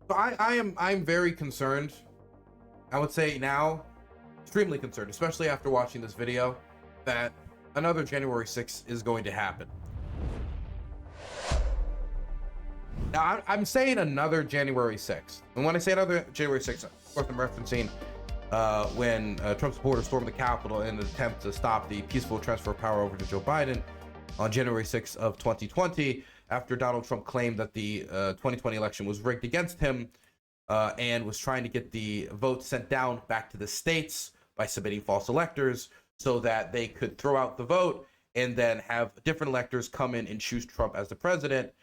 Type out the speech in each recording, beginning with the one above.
So I'm very concerned. I would say now, extremely concerned, especially after watching this video, that another January 6th is going to happen. Now, I'm saying another January 6th. And when I say another January 6th, of course, I'm referencing when Trump supporters stormed the Capitol in an attempt to stop the peaceful transfer of power over to Joe Biden on January 6th of 2020, after Donald Trump claimed that the 2020 election was rigged against him and was trying to get the vote sent down back to the states by submitting false electors so that they could throw out the vote and then have different electors come in and choose Trump as the president.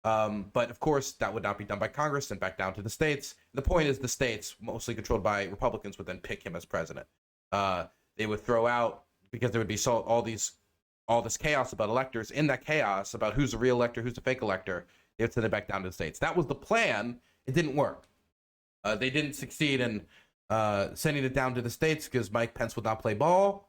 But of course, that would not be done by Congress and back down to the states. The point is the states, mostly controlled by Republicans, would then pick him as president. They would throw out, because there would be all this chaos about electors. In that chaos about who's a real elector, who's a fake elector, they would send it back down to the states. That was the plan. It didn't work. They didn't succeed in sending it down to the states because Mike Pence would not play ball.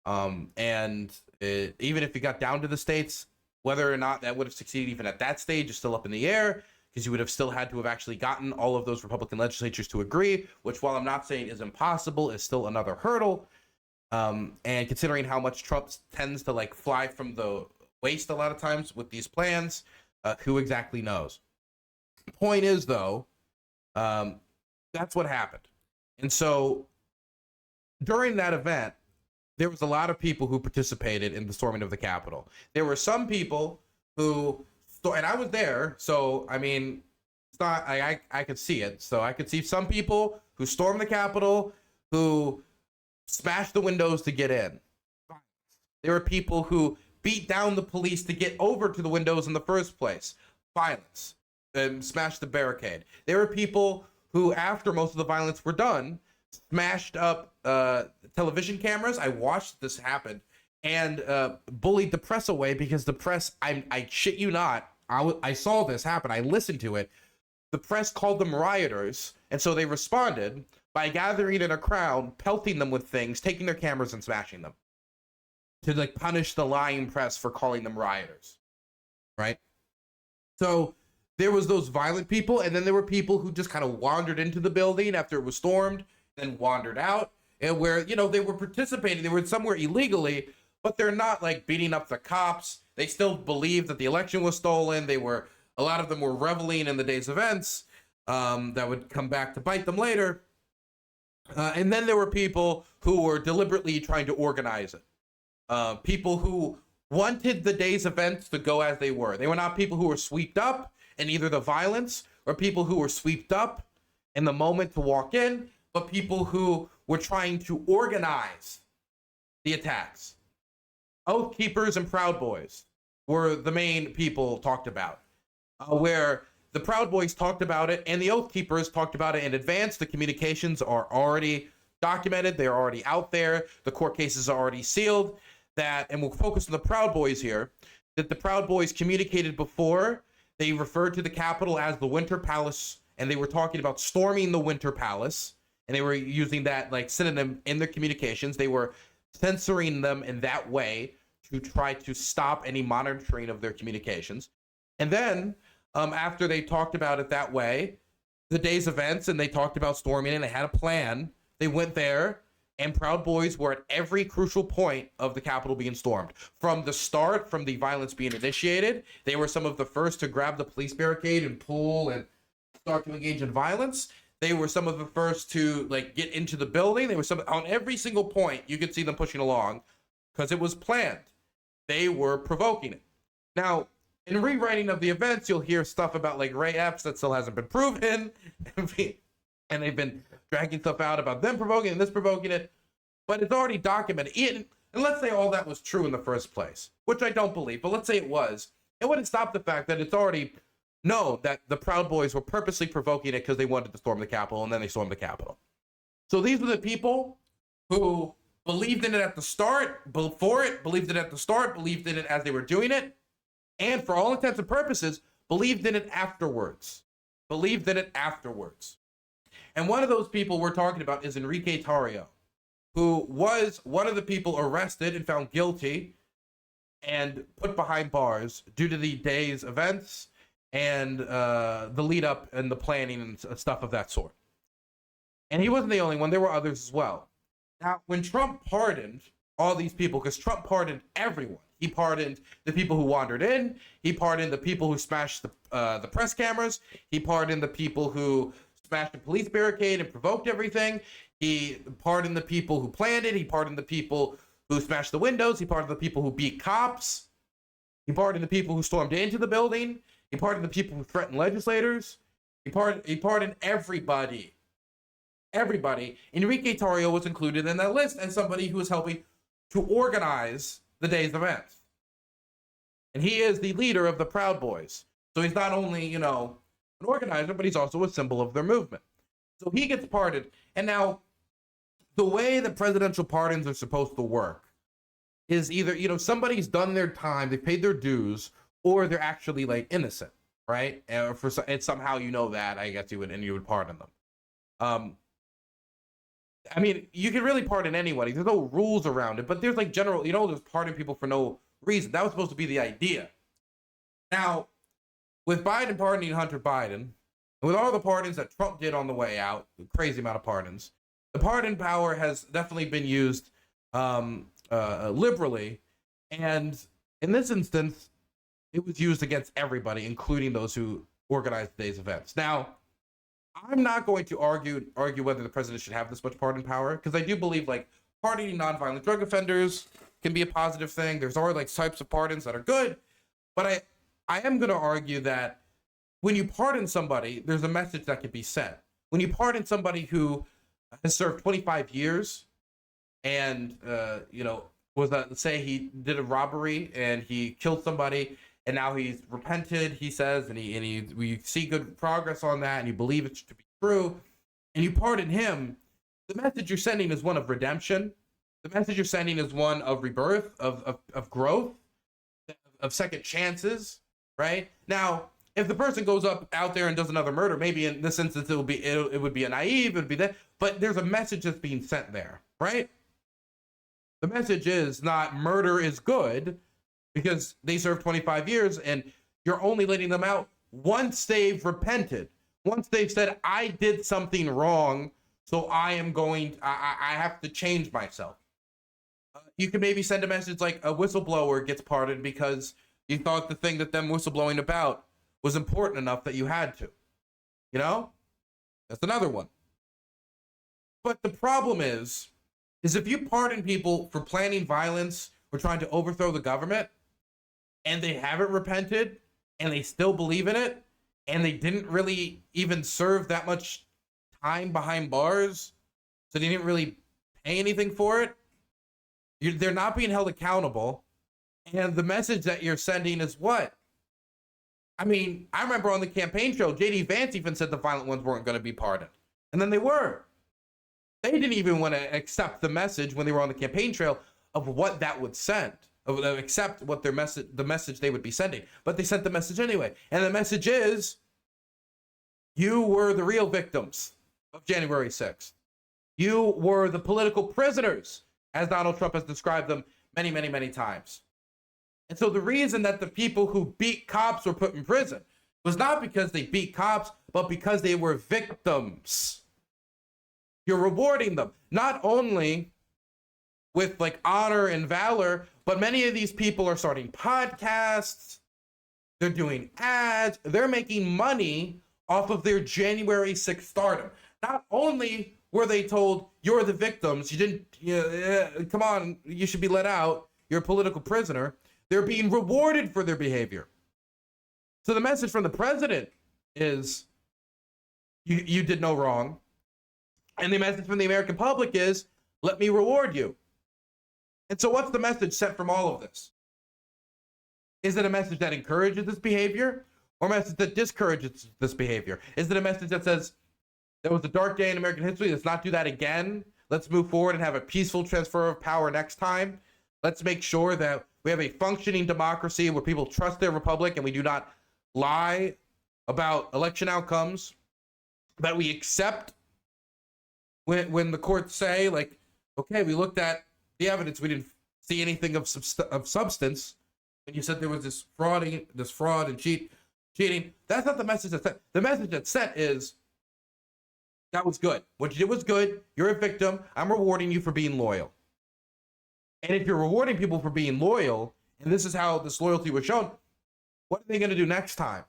Even if it got down to the states, whether or not that would have succeeded even at that stage is still up in the air, because you would have still had to have actually gotten all of those Republican legislatures to agree, which, while I'm not saying is impossible, is still another hurdle. And considering how much Trump tends to like fly from the waist a lot of times with these plans, who exactly knows? The point is, though, that's what happened. And so during that event, there was a lot of people who participated in the storming of the Capitol. There were some people who, and I was there, so I mean, it's not, I could see it. So I could see some people who stormed the Capitol, who smashed the windows to get in. There were people who beat down the police to get over to the windows in the first place. Violence. Smashed the barricade. There were people who, after most of the violence were done, smashed up television cameras. I watched this happen, and bullied the press away, because the press, I shit you not, I saw this happen. I listened to it. The press called them rioters, and so they responded by gathering in a crowd, pelting them with things, taking their cameras and smashing them, to like punish the lying press for calling them rioters, right? So there was those violent people, and then there were people who just kind of wandered into the building after it was stormed, then wandered out, and where, you know, they were participating, they were somewhere illegally, but they're not like beating up the cops. They still believe that the election was stolen. A lot of them were reveling in the day's events that would come back to bite them later. And then there were people who were deliberately trying to organize it. People who wanted the day's events to go as they were. They were not people who were swept up in either the violence, or people who were swept up in the moment to walk in, but people who were trying to organize the attacks. Oath Keepers and Proud Boys were the main people talked about, where the Proud Boys talked about it and the Oath Keepers talked about it in advance. The communications are already documented. They're already out there. The court cases are already sealed. And we'll focus on the Proud Boys here, that the Proud Boys communicated before. They referred to the Capitol as the Winter Palace, and they were talking about storming the Winter Palace, and they were using that like synonym in their communications. They were censoring them in that way to try to stop any monitoring of their communications. And then after they talked about it that way, the day's events, and they talked about storming, and they had a plan, they went there, and Proud Boys were at every crucial point of the Capitol being stormed. From the start, from the violence being initiated, they were some of the first to grab the police barricade and pull and start to engage in violence. They were some of the first to like get into the building. They were on every single point. You could see them pushing along because it was planned. They were provoking it. Now, in rewriting of the events, you'll hear stuff about like Ray Epps that still hasn't been proven, and they've been dragging stuff out about them provoking and this provoking it, but it's already documented. And let's say all that was true in the first place, which I don't believe, but let's say it was. It wouldn't stop the fact that it's already known that the Proud Boys were purposely provoking it because they wanted to storm the Capitol, and then they stormed the Capitol. So these were the people who believed in it at the start, believed in it as they were doing it, and for all intents and purposes, believed in it afterwards. And one of those people we're talking about is Enrique Tarrio, who was one of the people arrested and found guilty and put behind bars due to the day's events and the lead up and the planning and stuff of that sort. And he wasn't the only one. There were others as well. Now, when Trump pardoned all these people, because Trump pardoned everyone. He pardoned the people who wandered in. He pardoned the people who smashed the press cameras. He pardoned the people who smashed the police barricade and provoked everything. He pardoned the people who planned it. He pardoned the people who smashed the windows. He pardoned the people who beat cops. He pardoned the people who stormed into the building. He pardoned the people who threatened legislators. He pardoned everybody. Everybody. Enrique Tarrio was included in that list as somebody who was helping to organize the day's events. And he is the leader of the Proud Boys. So he's not only, an organizer, but he's also a symbol of their movement. So he gets pardoned. And now, the way that presidential pardons are supposed to work is either, somebody's done their time, they paid their dues, or they're actually like innocent, right? And somehow that, I guess you would pardon them. I mean, you can really pardon anybody. There's no rules around it, but there's like general, there's pardon people for no reason. That was supposed to be the idea. Now, with Biden pardoning Hunter Biden, and with all the pardons that Trump did on the way out, a crazy amount of pardons, the pardon power has definitely been used liberally. And in this instance, it was used against everybody, including those who organized today's events. Now, I'm not going to argue whether the president should have this much pardon power, because I do believe like pardoning nonviolent drug offenders can be a positive thing. There's already like types of pardons that are good, but I am going to argue that when you pardon somebody, there's a message that can be sent. When you pardon somebody who has served 25 years and say he did a robbery and he killed somebody, and now he's repented, he says, and we see good progress on that, and you believe it to be true, and you pardon him, the message you're sending is one of redemption. The message you're sending is one of rebirth, of growth, of second chances, right? Now, if the person goes out there and does another murder, maybe in this instance it would be a naive, it would be that, but there's a message that's being sent there, right? The message is not murder is good, because they served 25 years and you're only letting them out once they've repented. Once they've said, I did something wrong, so I have to change myself. You can maybe send a message like a whistleblower gets pardoned because you thought the thing that them whistleblowing about was important enough that you had to. That's another one. But the problem is if you pardon people for planning violence or trying to overthrow the government, and they haven't repented, and they still believe in it, and they didn't really even serve that much time behind bars, so they didn't really pay anything for it, they're not being held accountable, and the message that you're sending is what? I mean, I remember on the campaign trail, J.D. Vance even said the violent ones weren't going to be pardoned, and then they were. They didn't even want to accept the message when they were on the campaign trail of what that would send. Accept what the message they would be sending, but they sent the message anyway, and the message is, you were the real victims of January 6th. You were the political prisoners, as Donald Trump has described them many, many, many times. And so the reason that the people who beat cops were put in prison was not because they beat cops, but because they were victims. You're rewarding them, not only with like honor and valor, but many of these people are starting podcasts, they're doing ads, they're making money off of their January 6th stardom. Not only were they told, you're the victims, come on, you should be let out, you're a political prisoner, they're being rewarded for their behavior. So the message from the president is, you did no wrong. And the message from the American public is, let me reward you. And so what's the message sent from all of this? Is it a message that encourages this behavior, or a message that discourages this behavior? Is it a message that says, there was a dark day in American history, let's not do that again, let's move forward and have a peaceful transfer of power next time, let's make sure that we have a functioning democracy where people trust their republic and we do not lie about election outcomes, that we accept when the courts say, like, okay, we looked at the evidence, we didn't see anything of substance, and you said there was this fraud and cheat. cheating. That's not the message that's sent. The message that's sent is, that was good. What you did was good. You're a victim. I'm rewarding you for being loyal. And if you're rewarding people for being loyal, and this is how this loyalty was shown, what are they going to do next time?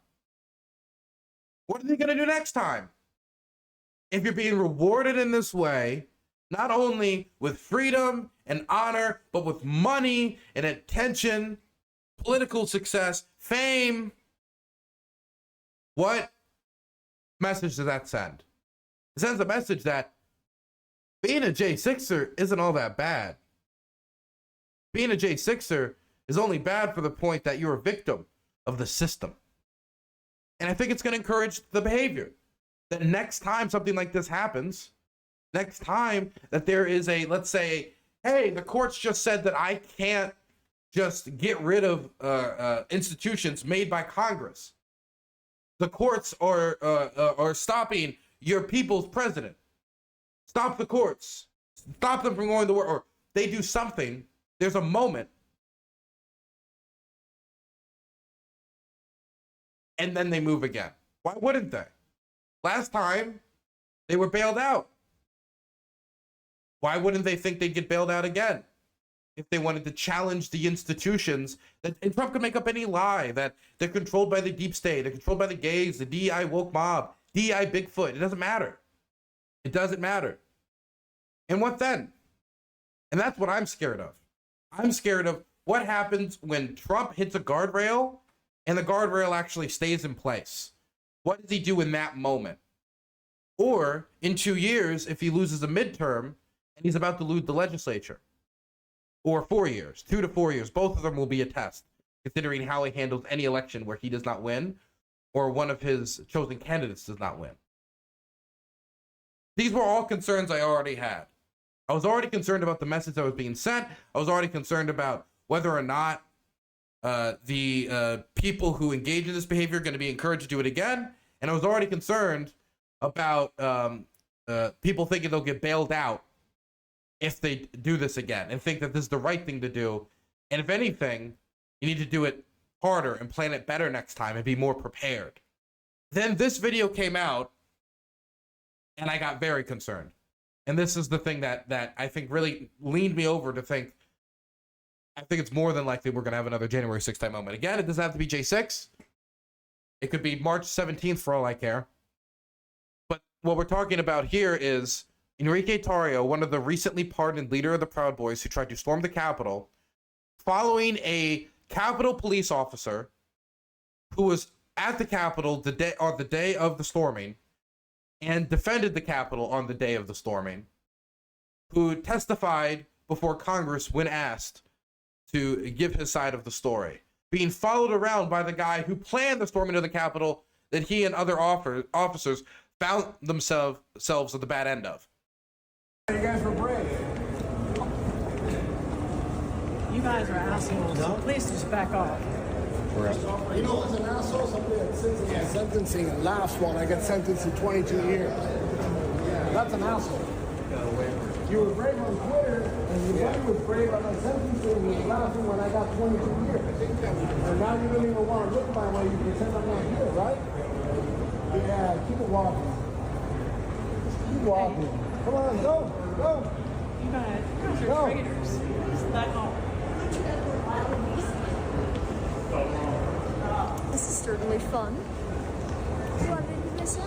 What are they going to do next time? If you're being rewarded in this way, not only with freedom and honor, but with money and attention, political success, fame, what message does that send? It sends a message that being a J6er isn't all that bad. Being a J6er is only bad for the point that you're a victim of the system. And I think it's going to encourage the behavior. That next time something like this happens, next time that there is a, let's say, hey, the courts just said that I can't just get rid of institutions made by Congress. The courts are stopping your people's president. Stop the courts. Stop them from going to work. Or they do something. There's a moment. And then they move again. Why wouldn't they? Last time, they were bailed out. Why wouldn't they think they'd get bailed out again? If they wanted to challenge the institutions, and Trump could make up any lie that they're controlled by the deep state, they're controlled by the gays, the DEI woke mob, DEI Bigfoot. It doesn't matter. It doesn't matter. And what then? And that's what I'm scared of. I'm scared of what happens when Trump hits a guardrail and the guardrail actually stays in place. What does he do in that moment? Or in 2 years, if he loses a midterm and he's about to lose the legislature. Or 4 years, 2 to 4 years, both of them will be a test, considering how he handles any election where he does not win or one of his chosen candidates does not win. These were all concerns I already had. I was already concerned about the message that was being sent. I was already concerned about whether or not the people who engage in this behavior are going to be encouraged to do it again. And I was already concerned about people thinking they'll get bailed out if they do this again and think that this is the right thing to do. And if anything, you need to do it harder and plan it better next time and be more prepared. Then this video came out and I got very concerned. And this is the thing that I think really leaned me over to think, I think it's more than likely we're going to have another January 6th type moment. Again, it doesn't have to be J6. It could be March 17th for all I care. But what we're talking about here is Enrique Tarrio, one of the recently pardoned leader of the Proud Boys who tried to storm the Capitol, following a Capitol police officer who was at the Capitol on the day of the storming and defended the Capitol on the day of the storming, who testified before Congress when asked to give his side of the story, being followed around by the guy who planned the storming of the Capitol that he and other officers found themselves at the bad end of. You guys were brave. You guys are assholes. No? Please just back off. You know what's an asshole? Somebody that sits in my sentencing and laughs while I get sentenced to 22 years. That's an asshole. You were brave on Twitter, and your buddy was brave on my sentencing, and you were laughing when I got 22 years. And now you don't even want to look my way, you pretend I'm not here, right? Yeah, keep it walking. Keep walking. Come on, go. You guys are traitors. Just back off. This is certainly fun. What did you say?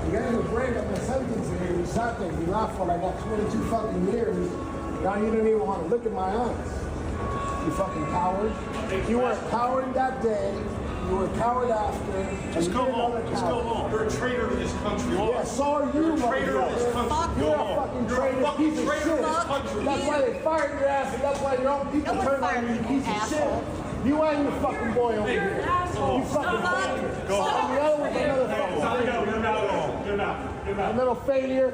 You guys were brave at my sentencing, and you sat there, you laughed when I got 22 fucking years. Now you don't even want to look in my eyes. You fucking coward. You were a coward that day. You were a coward after. Just go home. Just go home. You're a traitor to this country. Yeah, so are you, You're a traitor to this country. You're a fucking traitor, piece of shit. That's why they fired your ass, and that's why your own people turned on you, you piece of shit. You ain't your fucking boy over here. You fucking failure. Go home. The other one's another fucking failure. A little failure.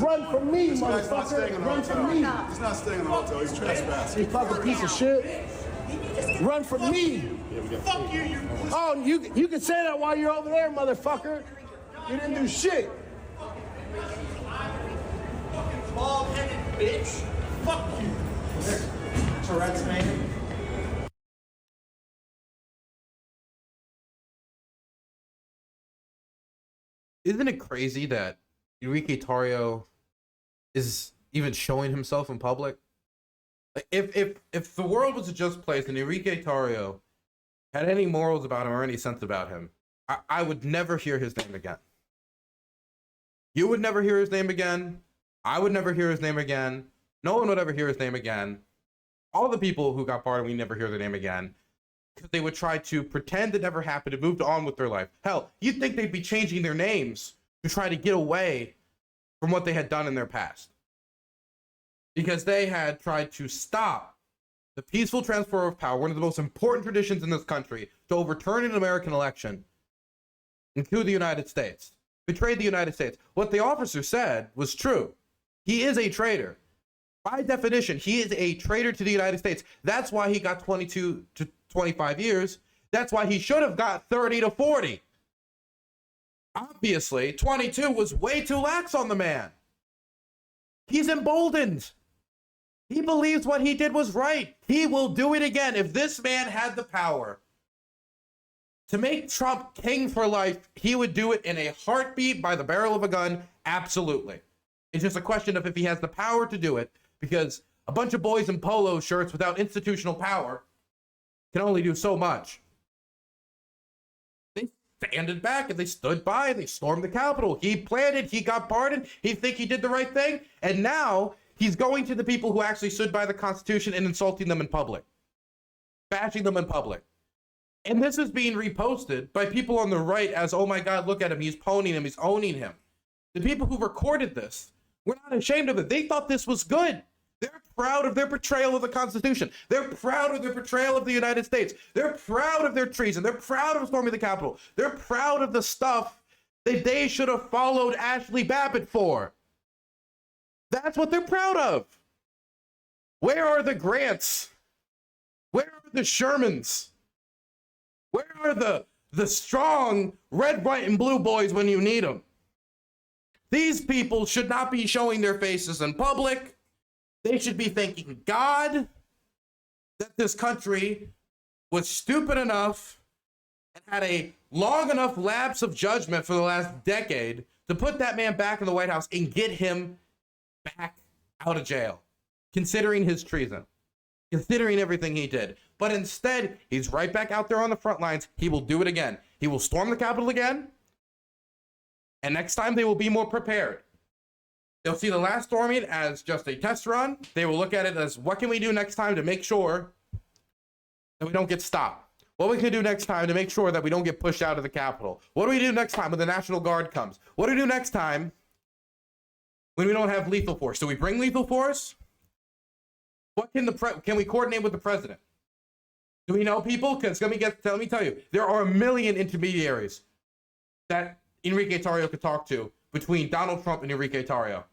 Run from me, motherfucker. Run from me. He's not staying in the hotel. He's trespassing. You fucking piece of shit. Run from me. Fuck you. Oh, you can say that while you're over there, motherfucker. You didn't do shit. Fucking bald-headed bitch. Fuck you. Tourette's, maybe? Isn't it crazy that Enrique Tarrio is even showing himself in public? Like, if the world was a just place and Enrique Tarrio had any morals about him or any sense about him, I would never hear his name again. You would never hear his name again. I would never hear his name again. No one would ever hear his name again. All the people who got pardoned, we never hear their name again, because they would try to pretend it never happened and moved on with their life. Hell, you'd think they'd be changing their names to try to get away from what they had done in their past, because they had tried to stop the peaceful transfer of power, one of the most important traditions in this country, to overturn an American election and coup the United States, betrayed the United States. What the officer said was true. He is a traitor. By definition, he is a traitor to the United States. That's why he got 22 to 25 years. That's why he should have got 30 to 40. Obviously, 22 was way too lax on the man. He's emboldened. He believes what he did was right. He will do it again. If this man had the power to make Trump king for life, he would do it in a heartbeat, by the barrel of a gun. Absolutely. It's just a question of if he has the power to do it, because a bunch of boys in polo shirts without institutional power can only do so much. They standed back and they stood by and they stormed the Capitol. He planned it. He got pardoned. He think he did the right thing. And now he's going to the people who actually stood by the Constitution and insulting them in public, bashing them in public. And this is being reposted by people on the right as, oh my God, look at him. He's ponying him. He's owning him. The people who recorded this were not ashamed of it. They thought this was good. They're proud of their portrayal of the Constitution. They're proud of their portrayal of the United States. They're proud of their treason. They're proud of storming the Capitol. They're proud of the stuff that they should have followed Ashley Babbitt for. That's what they're proud of. Where are the Grants? Where are the Shermans? Where are the strong red, white, and blue boys when you need them? These people should not be showing their faces in public. They should be thanking God that this country was stupid enough and had a long enough lapse of judgment for the last decade to put that man back in the White House and get him back out of jail, considering his treason, considering everything he did. But instead, he's right back out there on the front lines. He will do it again. He will storm the Capitol again. And next time they will be more prepared. They'll see the last storming as just a test run. They will look at it as, what can we do next time to make sure that we don't get stopped? What we can do next time to make sure that we don't get pushed out of the Capitol? What do we do next time when the National Guard comes? What do we do next time when we don't have lethal force? Do we bring lethal force? What can we coordinate with the president? Do we know people? Because let me tell you, there are a million intermediaries that Enrique Tarrio could talk to between Donald Trump and Enrique Tarrio.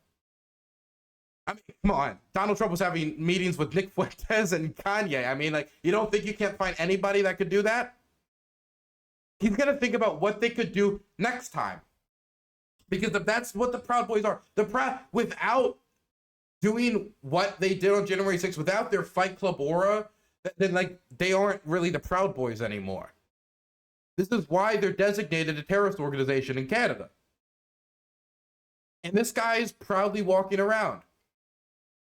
I mean, come on. Donald Trump was having meetings with Nick Fuentes and Kanye. I mean, like, you don't think you can't find anybody that could do that? He's going to think about what they could do next time. Because if that's what the Proud Boys are, without doing what they did on January 6th, without their Fight Club aura, then, like, they aren't really the Proud Boys anymore. This is why they're designated a terrorist organization in Canada. And this guy is proudly walking around.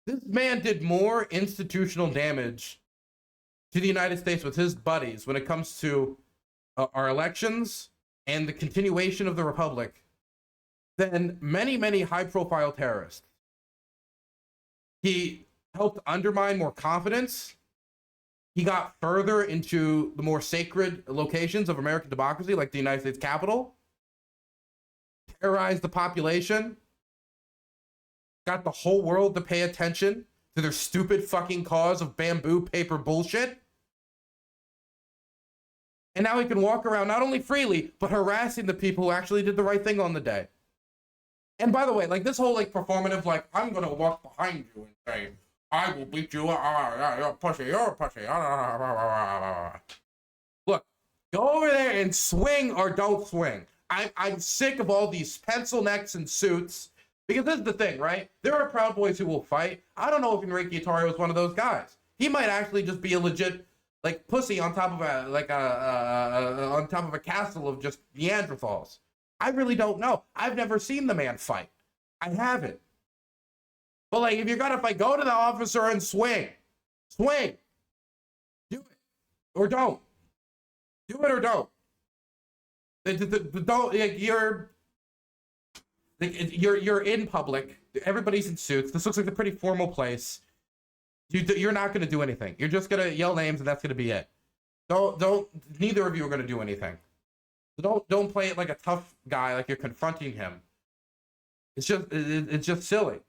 This man did more institutional damage to the United States with his buddies when it comes to our elections and the continuation of the Republic than many, many high-profile terrorists. He helped undermine more confidence. He got further into the more sacred locations of American democracy, like the United States Capitol. Terrorized the population. Got the whole world to pay attention to their stupid fucking cause of bamboo paper bullshit. And now he can walk around not only freely, but harassing the people who actually did the right thing on the day. And by the way, like, this whole, like, performative, like, I'm gonna walk behind you and say, I will beat you up, you're a pussy, you're a pussy. Look, go over there and swing or don't swing. I'm sick of all these pencil necks and suits. Because this is the thing, right? There are Proud Boys who will fight. I don't know if Enrique Tarrio is one of those guys. He might actually just be a legit like pussy on top of on top of a castle of just Neanderthals. I really don't know. I've never seen the man fight. I haven't. But like, if you're gonna fight, go to the officer and swing. Swing. Do it or don't. Do it or don't. Don't. Like, you're in public. Everybody's in suits. This looks like a pretty formal place. You're not gonna do anything. You're just gonna yell names and that's gonna be it. Don't. Neither of you are gonna do anything. Don't play it like a tough guy, like you're confronting him. It's just silly.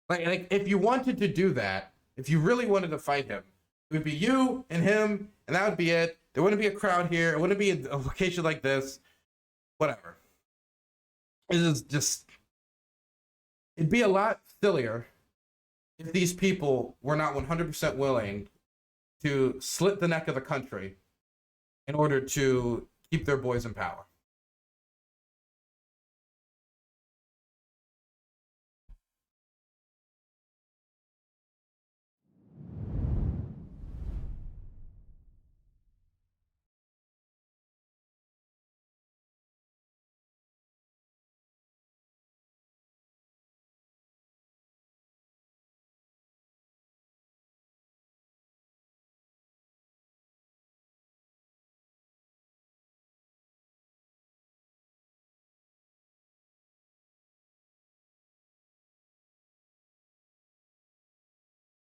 Like if you wanted to do that, if you really wanted to fight him, it would be you and him, and that would be it. There wouldn't be a crowd here. It wouldn't be a location like this. Whatever. It'd be a lot sillier if these people were not 100% willing to slit the neck of the country in order to keep their boys in power.